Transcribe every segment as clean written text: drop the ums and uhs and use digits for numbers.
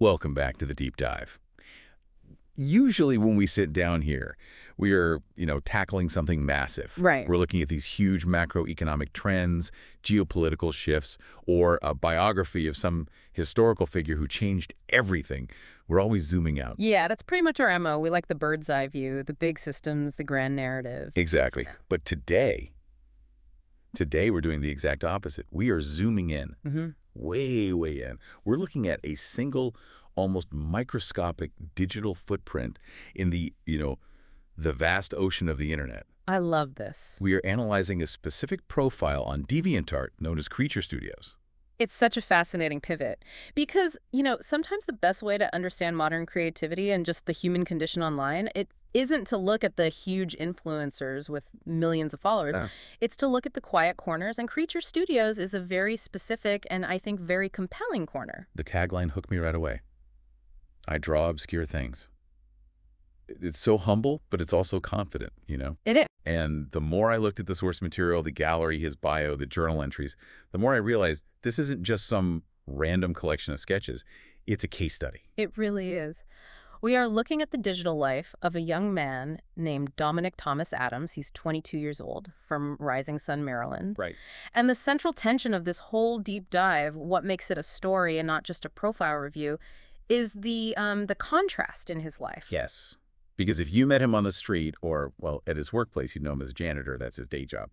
Welcome back to the deep dive. Usually when we sit down here, we are, tackling something massive. Right. We're looking at these huge macroeconomic trends, geopolitical shifts, or a biography of some historical figure who changed everything. We're always zooming out. Yeah, that's pretty much our MO. We like the bird's eye view, the big systems, the grand narrative. Exactly. But today we're doing the exact opposite. We are zooming in, way, way in. We're looking at a single, almost microscopic digital footprint in the vast ocean of the internet. I love this. We are analyzing a specific profile on DeviantArt known as creaturestudios. It's such a fascinating pivot because, sometimes the best way to understand modern creativity and just the human condition online, it isn't to look at the huge influencers with millions of followers. Yeah. It's to look at the quiet corners, and Creature Studios is a very specific and I think very compelling corner. The tagline hooked me right away. I draw obscure things. It's so humble, but it's also confident. It is. And the more I looked at the source material, the gallery, his bio, the journal entries, the more I realized this isn't just some random collection of sketches. It's a case study. It really is. We are looking at the digital life of a young man named Dominic Thomas Adams. He's 22 years old, from Rising Sun, Maryland. Right. And the central tension of this whole deep dive, what makes it a story and not just a profile review, is the contrast in his life. Yes. Because if you met him on the street or, well, at his workplace, you'd know him as a janitor. That's his day job.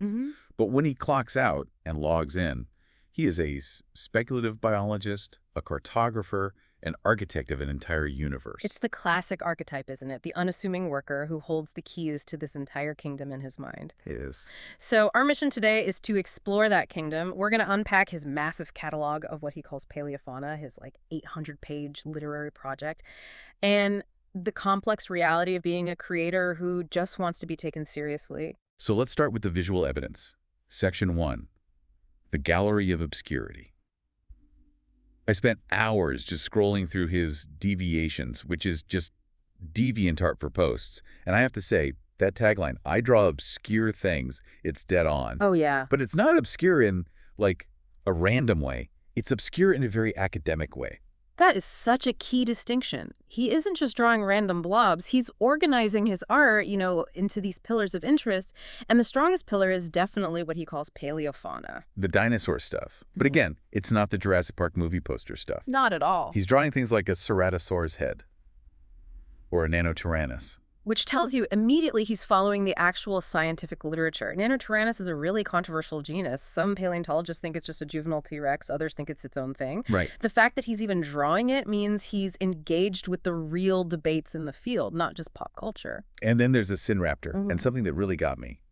But when he clocks out and logs in, he is a speculative biologist, a cartographer, an architect of an entire universe. It's the classic archetype, isn't it? The unassuming worker who holds the keys to this entire kingdom in his mind. It is. So our mission today is to explore that kingdom. We're going to unpack his massive catalog of what he calls paleofauna, his 800-page literary project, and the complex reality of being a creator who just wants to be taken seriously. So let's start with the visual evidence. Section 1, the Gallery of Obscurity. I spent hours just scrolling through his deviations, which is just DeviantArt for posts. And I have to say, that tagline, I draw obscure things, it's dead on. Oh, yeah. But it's not obscure in, a random way. It's obscure in a very academic way. That is such a key distinction. He isn't just drawing random blobs. He's organizing his art, into these pillars of interest. And the strongest pillar is definitely what he calls paleofauna. The dinosaur stuff. But again, it's not the Jurassic Park movie poster stuff. Not at all. He's drawing things like a ceratosaurus head or a nanotyrannus. Which tells you immediately he's following the actual scientific literature. Nanotyrannus is a really controversial genus. Some paleontologists think it's just a juvenile T-Rex. Others think it's its own thing. Right. The fact that he's even drawing it means he's engaged with the real debates in the field, not just pop culture. And then there's the Synraptor, and something that really got me,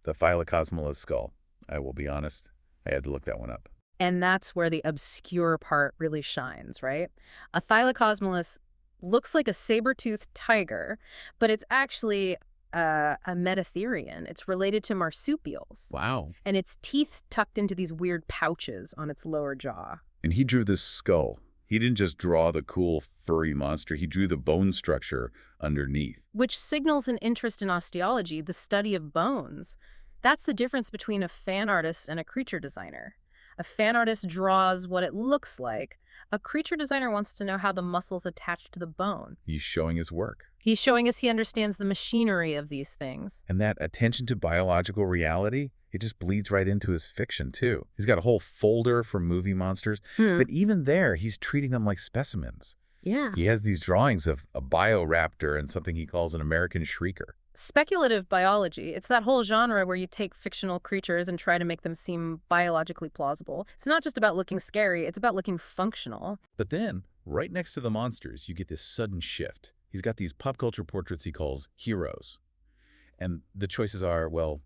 the Phyllocosmolus skull. I will be honest, I had to look that one up. And that's where the obscure part really shines, right? A Phyllocosmolus looks like a saber-toothed tiger, but it's actually a metatherian. It's related to marsupials. Wow. And its teeth tucked into these weird pouches on its lower jaw. And he drew this skull. He didn't just draw the cool furry monster, he drew the bone structure underneath. Which signals an interest in osteology, the study of bones. That's the difference between a fan artist and a creature designer. A fan artist draws what it looks like. A creature designer wants to know how the muscles attach to the bone. He's showing his work. He's showing us he understands the machinery of these things. And that attention to biological reality, it just bleeds right into his fiction, too. He's got a whole folder for movie monsters, but even there, he's treating them like specimens. Yeah. He has these drawings of a bioraptor and something he calls an American shrieker. Speculative biology. It's that whole genre where you take fictional creatures and try to make them seem biologically plausible. It's not just about looking scary, it's about looking functional. But then, right next to the monsters, you get this sudden shift. He's got these pop culture portraits he calls heroes. And the choices are, well,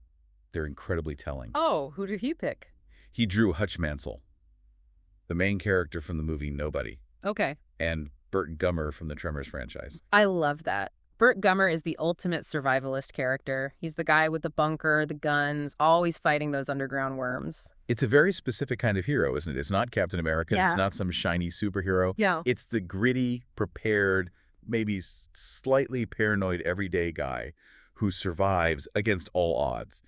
they're incredibly telling. Oh, who did he pick? He drew Hutch Mansell, the main character from the movie Nobody, Okay. and Burt Gummer from the Tremors franchise. I love that. Burt Gummer is the ultimate survivalist character. He's the guy with the bunker, the guns, always fighting those underground worms. It's a very specific kind of hero, isn't it? It's not Captain America. Yeah. It's not some shiny superhero. Yeah. It's the gritty, prepared, maybe slightly paranoid everyday guy who survives against all odds.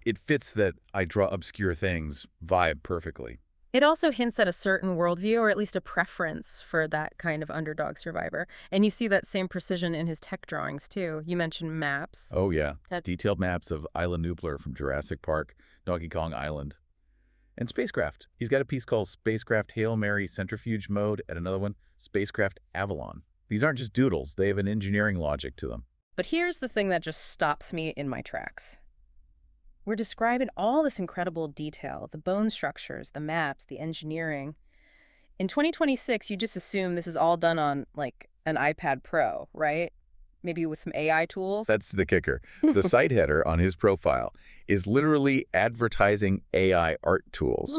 It fits that I draw obscure things vibe perfectly. It also hints at a certain worldview, or at least a preference for that kind of underdog survivor. And you see that same precision in his tech drawings, too. You mentioned maps. Oh, yeah. That Detailed maps of Isla Nublar from Jurassic Park, Donkey Kong Island, and spacecraft. He's got a piece called Spacecraft Hail Mary Centrifuge Mode and another one, Spacecraft Avalon. These aren't just doodles. They have an engineering logic to them. But here's the thing that just stops me in my tracks. We're describing all this incredible detail, the bone structures, the maps, the engineering. In 2026, you just assume this is all done on, like, an iPad Pro, right? Maybe with some AI tools? That's the kicker. The site header on his profile is literally advertising AI art tools.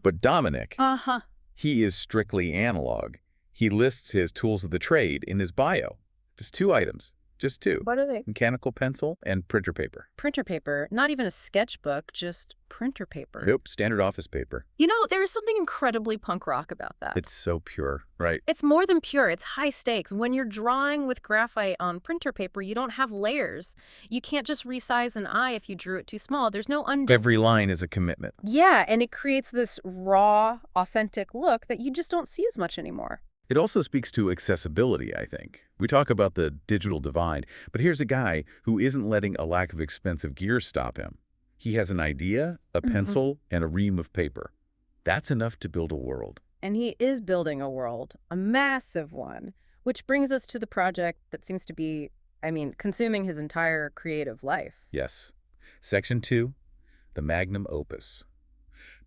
But Dominic, Uh-huh. he is strictly analog. He lists his tools of the trade in his bio. Just 2 items. Just 2. What are they? Mechanical pencil and printer paper. Printer paper. Not even a sketchbook, just printer paper. Yep, standard office paper. You know, there is something incredibly punk rock about that. It's so pure, right? It's more than pure. It's high stakes. When you're drawing with graphite on printer paper, you don't have layers. You can't just resize an eye if you drew it too small. There's no undo. Every line is a commitment. Yeah, and it creates this raw, authentic look that you just don't see as much anymore. It also speaks to accessibility, I think. We talk about the digital divide, but here's a guy who isn't letting a lack of expensive gear stop him. He has an idea, a pencil, and a ream of paper. That's enough to build a world. And he is building a world, a massive one, which brings us to the project that seems to be, consuming his entire creative life. Yes. Section 2, the magnum opus.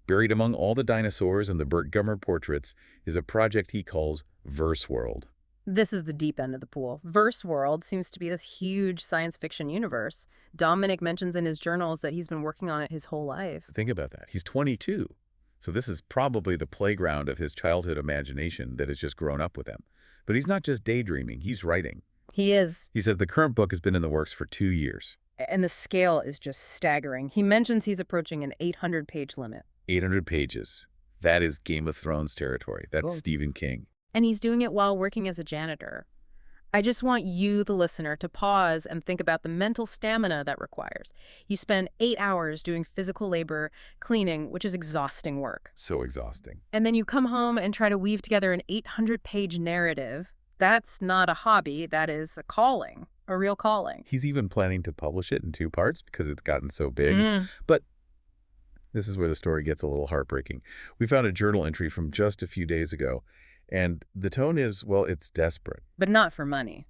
Buried among all the dinosaurs and the Burt Gummer portraits is a project he calls Verse World. This is the deep end of the pool. Verse World seems to be this huge science fiction universe. Dominic mentions in his journals that he's been working on it his whole life. Think about that. He's 22. So this is probably the playground of his childhood imagination that has just grown up with him. But he's not just daydreaming, he's writing. He is. He says the current book has been in the works for 2 years. And the scale is just staggering. He mentions he's approaching an 800-page limit. 800 pages. That is Game of Thrones territory. That's Whoa. Stephen King. And he's doing it while working as a janitor. I just want you, the listener, to pause and think about the mental stamina that requires. You spend 8 hours doing physical labor, cleaning, which is exhausting work. So exhausting. And then you come home and try to weave together an 800-page narrative. That's not a hobby. That is a calling, a real calling. He's even planning to publish it in 2 parts because it's gotten so big. But this is where the story gets a little heartbreaking. We found a journal entry from just a few days ago, and the tone is, well, it's desperate. But not for money.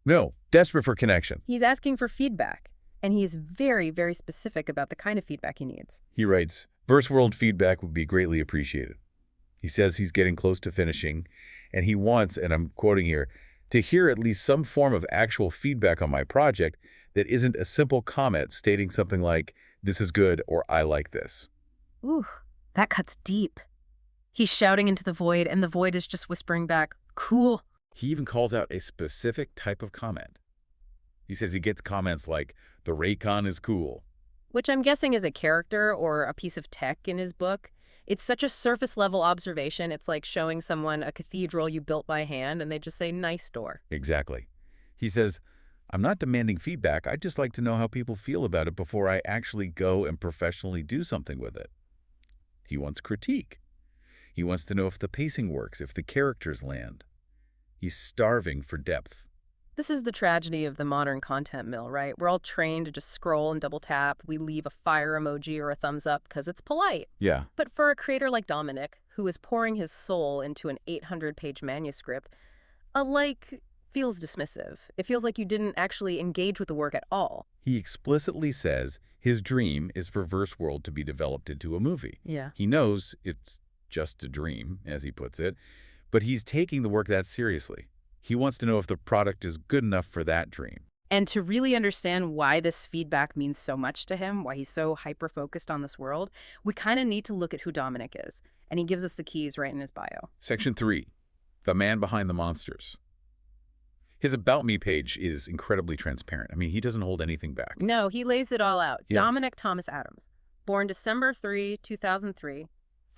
No, desperate for connection. He's asking for feedback, and he's very, very specific about the kind of feedback he needs. He writes, Verse World feedback would be greatly appreciated. He says he's getting close to finishing, and he wants, and I'm quoting here, to hear at least some form of actual feedback on my project that isn't a simple comment stating something like, this is good, or I like this. Ooh, that cuts deep. He's shouting into the void, and the void is just whispering back, cool. He even calls out a specific type of comment. He says he gets comments like, the Raycon is cool. Which I'm guessing is a character or a piece of tech in his book. It's such a surface-level observation. It's like showing someone a cathedral you built by hand, and they just say, nice door. Exactly. He says, I'm not demanding feedback. I'd just like to know how people feel about it before I actually go and professionally do something with it. He wants critique. He wants to know if the pacing works, if the characters land. He's starving for depth. This is the tragedy of the modern content mill, right? We're all trained to just scroll and double tap. We leave a fire emoji or a thumbs up because it's polite. Yeah. But for a creator like Dominic, who is pouring his soul into an 800-page manuscript, a like feels dismissive. It feels like you didn't actually engage with the work at all. He explicitly says his dream is for Verse World to be developed into a movie. Yeah. He knows it's just a dream, as he puts it, but he's taking the work that seriously. He wants to know if the product is good enough for that dream. And to really understand why this feedback means so much to him, why he's so hyper-focused on this world, we kind of need to look at who Dominic is. And he gives us the keys right in his bio. Section 3, the man behind the monsters. His About Me page is incredibly transparent. I mean, he doesn't hold anything back. No, he lays it all out. Yeah. Dominic Thomas Adams, born December 3, 2003,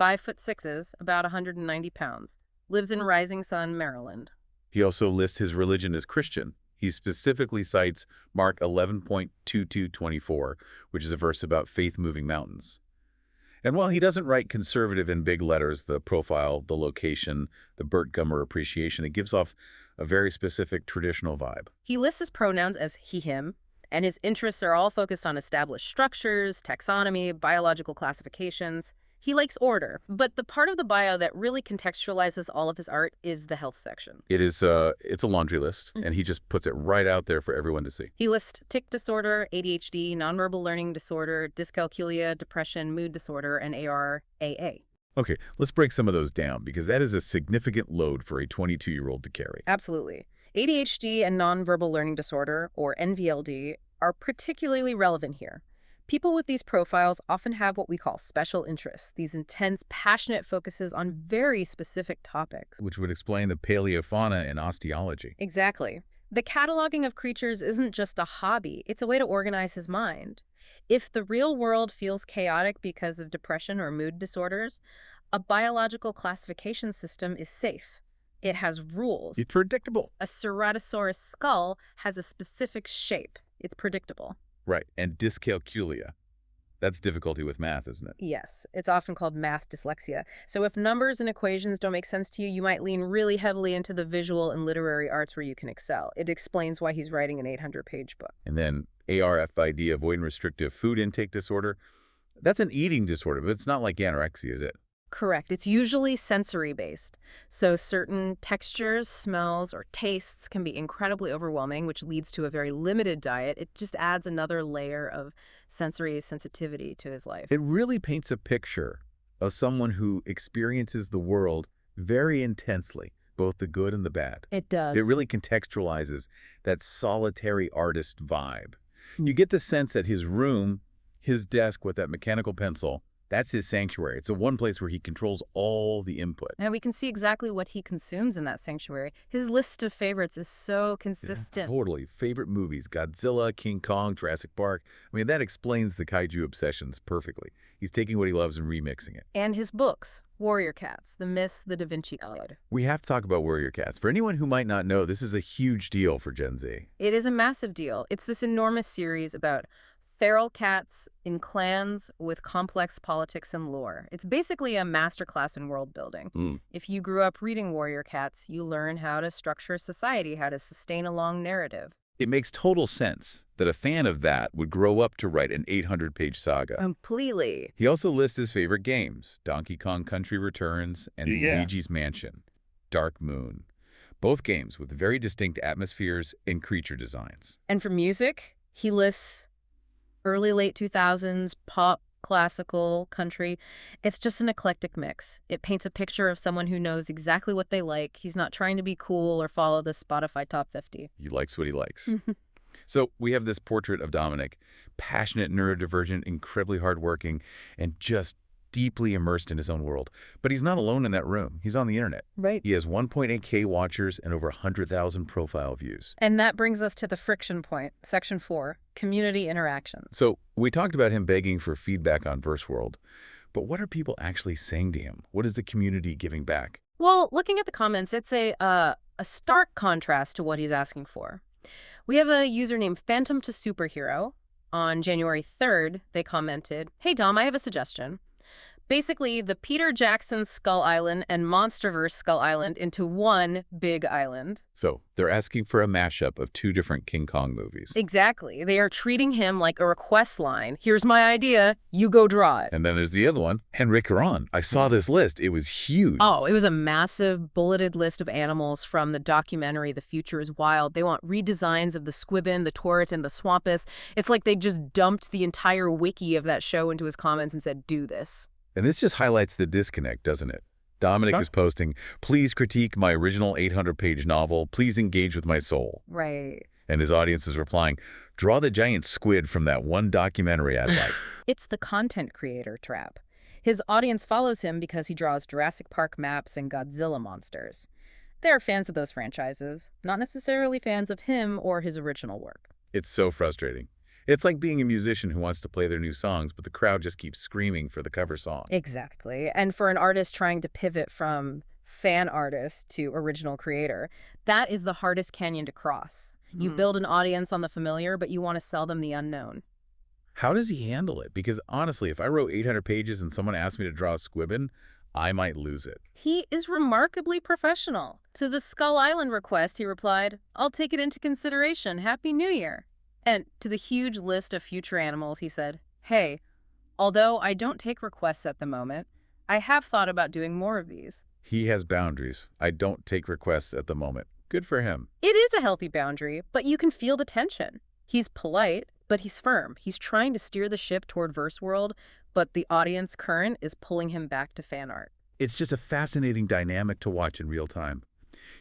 5'6", about 190 pounds, lives in Rising Sun, Maryland. He also lists his religion as Christian. He specifically cites Mark 11.2224, which is a verse about faith moving mountains. And while he doesn't write conservative in big letters, the profile, the location, the Burt Gummer appreciation, it gives off a very specific traditional vibe. He lists his pronouns as he, him, and his interests are all focused on established structures, taxonomy, biological classifications. He likes order, but the part of the bio that really contextualizes all of his art is the health section. It's a laundry list, and he just puts it right out there for everyone to see. He lists tic disorder, ADHD, nonverbal learning disorder, dyscalculia, depression, mood disorder, and ARAA. Okay, let's break some of those down, because that is a significant load for a 22-year-old to carry. Absolutely. ADHD and nonverbal learning disorder, or NVLD, are particularly relevant here. People with these profiles often have what we call special interests, these intense, passionate focuses on very specific topics. Which would explain the paleofauna and osteology. Exactly. The cataloging of creatures isn't just a hobby, it's a way to organize his mind. If the real world feels chaotic because of depression or mood disorders, a biological classification system is safe. It has rules. It's predictable. A ceratosaurus skull has a specific shape. It's predictable. Right, and dyscalculia. That's difficulty with math, isn't it? Yes, it's often called math dyslexia. So if numbers and equations don't make sense to you, you might lean really heavily into the visual and literary arts where you can excel. It explains why he's writing an 800-page book. And then ARFID, avoid and restrictive food intake disorder. That's an eating disorder, but it's not like anorexia, is it? Correct. It's usually sensory-based. So certain textures, smells, or tastes can be incredibly overwhelming, which leads to a very limited diet. It just adds another layer of sensory sensitivity to his life. It really paints a picture of someone who experiences the world very intensely, both the good and the bad. It does. It really contextualizes that solitary artist vibe. You get the sense that his room, his desk with that mechanical pencil, that's his sanctuary. It's the one place where he controls all the input. And we can see exactly what he consumes in that sanctuary. His list of favorites is so consistent. Yeah, totally. Favorite movies, Godzilla, King Kong, Jurassic Park. I mean, that explains the kaiju obsessions perfectly. He's taking what he loves and remixing it. And his books, Warrior Cats, The Myths, The Da Vinci Code. We have to talk about Warrior Cats. For anyone who might not know, this is a huge deal for Gen Z. It is a massive deal. It's this enormous series about feral cats in clans with complex politics and lore. It's basically a masterclass in world building. If you grew up reading Warrior Cats, you learn how to structure society, how to sustain a long narrative. It makes total sense that a fan of that would grow up to write an 800-page saga. Completely. He also lists his favorite games, Donkey Kong Country Returns and Luigi's Mansion, Dark Moon. Both games with very distinct atmospheres and creature designs. And for music, he lists early, late 2000s, pop, classical, country. It's just an eclectic mix. It paints a picture of someone who knows exactly what they like. He's not trying to be cool or follow the Spotify top 50. He likes what he likes. So we have this portrait of Dominic, passionate, neurodivergent, incredibly hardworking, and just deeply immersed in his own world. But he's not alone in that room. He's on the internet. Right. He has 1.8K watchers and over 100,000 profile views. And that brings us to the friction point, section 4, community interactions. So we talked about him begging for feedback on VerseWorld, but what are people actually saying to him? What is the community giving back? Well, looking at the comments, it's a stark contrast to what he's asking for. We have a user named Phantom to Superhero. On January 3rd, they commented, "Hey Dom, I have a suggestion. Basically, the Peter Jackson Skull Island and Monsterverse Skull Island into one big island." So they're asking for a mashup of two different King Kong movies. Exactly. They are treating him like a request line. Here's my idea. You go draw it. And then there's the other one, Henry Caron. I saw this list. It was huge. Oh, it was a massive bulleted list of animals from the documentary The Future is Wild. They want redesigns of the squibbin, the torret, and the swampus. It's like they just dumped the entire wiki of that show into his comments and said, do this. And this just highlights the disconnect, doesn't it? Dominic is posting, please critique my original 800-page novel. Please engage with my soul. Right. And his audience is replying, draw the giant squid from that one documentary I'd like. It's the content creator trap. His audience follows him because he draws Jurassic Park maps and Godzilla monsters. They're fans of those franchises, not necessarily fans of him or his original work. It's so frustrating. It's like being a musician who wants to play their new songs, but the crowd just keeps screaming for the cover song. Exactly. And for an artist trying to pivot from fan artist to original creator, that is the hardest canyon to cross. You build an audience on the familiar, but you want to sell them the unknown. How does he handle it? Because honestly, if I wrote 800 pages and someone asked me to draw a squibbin, I might lose it. He is remarkably professional. To the Skull Island request, he replied, "I'll take it into consideration. Happy New Year." And to the huge list of future animals, he said, "Hey, although I don't take requests at the moment, I have thought about doing more of these." He has boundaries. I don't take requests at the moment. Good for him. It is a healthy boundary, but you can feel the tension. He's polite, but he's firm. He's trying to steer the ship toward verse world, but the audience current is pulling him back to fan art. It's just a fascinating dynamic to watch in real time.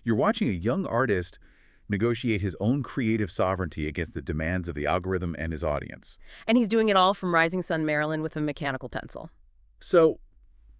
You're watching a young artist negotiate his own creative sovereignty against the demands of the algorithm and his audience. And he's doing it all from Rising Sun, Maryland with a mechanical pencil. So,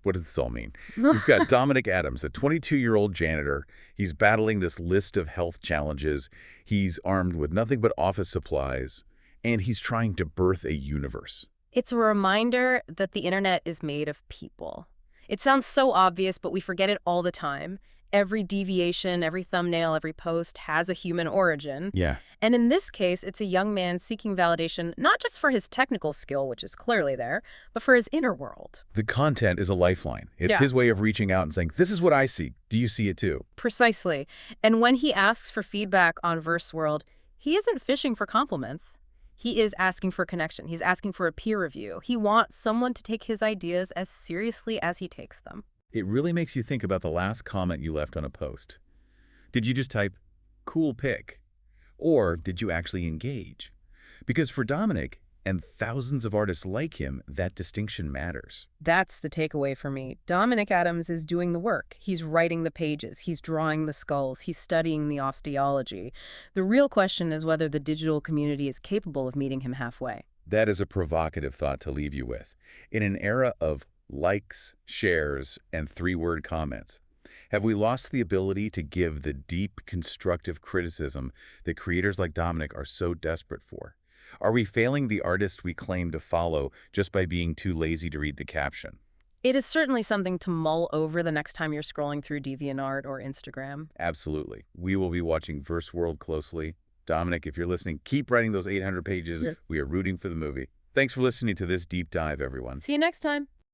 what does this all mean? We've got Dominic Adams, a 22-year-old janitor. He's battling this list of health challenges. He's armed with nothing but office supplies, and he's trying to birth a universe. It's a reminder that the internet is made of people. It sounds so obvious, but we forget it all the time. Every deviation, every thumbnail, every post has a human origin. Yeah. And in this case, it's a young man seeking validation not just for his technical skill, which is clearly there, but for his inner world. The content is a lifeline. It's Yeah. his way of reaching out and saying, this is what I see. Do you see it too? Precisely. And when he asks for feedback on Verse World, he isn't fishing for compliments. He is asking for connection. He's asking for a peer review. He wants someone to take his ideas as seriously as he takes them. It really makes you think about the last comment you left on a post. Did you just type, cool pic? Or did you actually engage? Because for Dominic, and thousands of artists like him, that distinction matters. That's the takeaway for me. Dominic Adams is doing the work. He's writing the pages. He's drawing the skulls. He's studying the osteology. The real question is whether the digital community is capable of meeting him halfway. That is a provocative thought to leave you with. In an era of likes, shares, and three-word comments, have we lost the ability to give the deep, constructive criticism that creators like Dominic are so desperate for? Are we failing the artist we claim to follow just by being too lazy to read the caption? It is certainly something to mull over the next time you're scrolling through DeviantArt or Instagram. Absolutely. We will be watching Verse World closely. Dominic, if you're listening, keep writing those 800 pages. Yeah. We are rooting for the movie. Thanks for listening to this deep dive, everyone. See you next time.